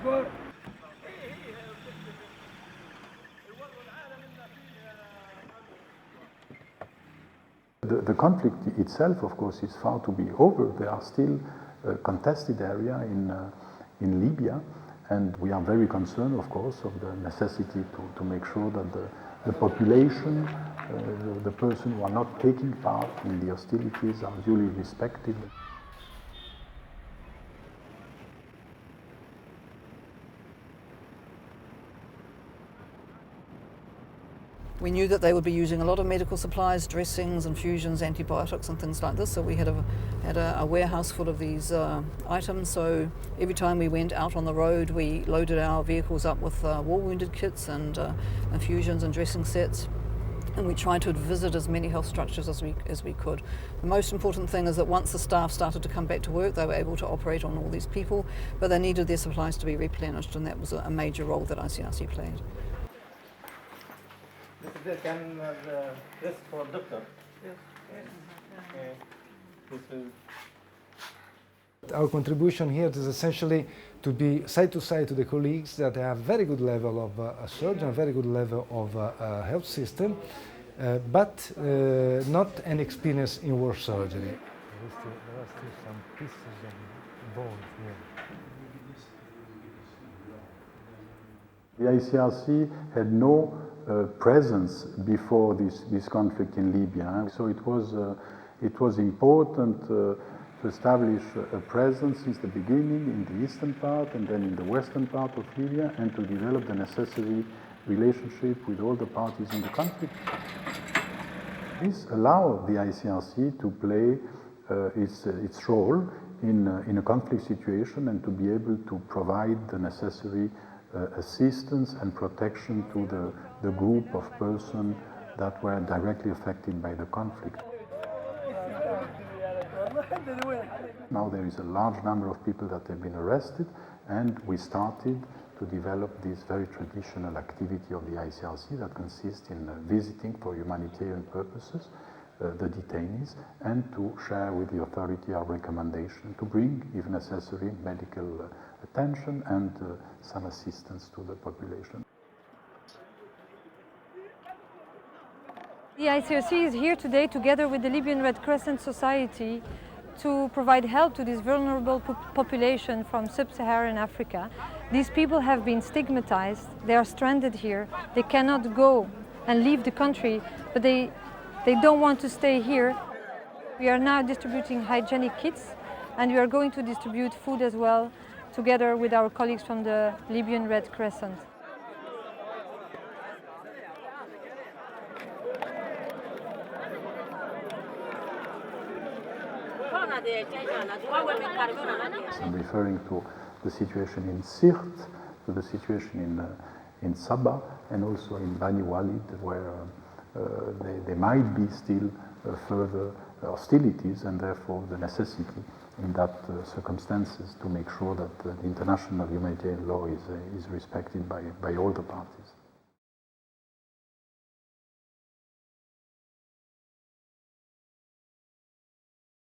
The conflict itself, of course, is far to be over. There are still contested areas in Libya, and we are very concerned, of course, of the necessity to make sure that the population, the person who are not taking part in the hostilities are duly respected. We knew that they would be using a lot of medical supplies, dressings, infusions, antibiotics and things like this, so we had a warehouse full of these items. So every time we went out on the road, we loaded our vehicles up with war wounded kits and infusions and dressing sets, and we tried to visit as many health structures as we could. The most important thing is that once the staff started to come back to work, they were able to operate on all these people, but they needed their supplies to be replenished, and that was a major role that ICRC played. This can this for doctor. Yes. Okay. Our contribution here is essentially to be side to side to the colleagues that have very good level of surgeon, very good level of health system, but not an experience in war surgery. There are still some pieces of bone here. The ICRC had no presence before this conflict in Libya, so it was important to establish a presence since the beginning in the eastern part and then in the western part of Libya, and to develop the necessary relationship with all the parties in the conflict. This allowed the ICRC to play its role in a conflict situation and to be able to provide the necessary assistance and protection to the group of persons that were directly affected by the conflict. Now there is a large number of people that have been arrested, and we started to develop this very traditional activity of the ICRC that consists in visiting for humanitarian purposes the detainees, and to share with the authority our recommendation to bring, if necessary, medical attention and some assistance to the population. The ICRC is here today together with the Libyan Red Crescent Society to provide help to this vulnerable population from sub-Saharan Africa. These people have been stigmatized, they are stranded here, they cannot go and leave the country, but they don't want to stay here. We are now distributing hygienic kits, and we are going to distribute food as well, together with our colleagues from the Libyan Red Crescent. I'm referring to the situation in Sirte, to the situation in Sabah, and also in Bani Walid, where there might be still further hostilities, and therefore the necessity in that circumstances to make sure that the international humanitarian law is respected by all the parties.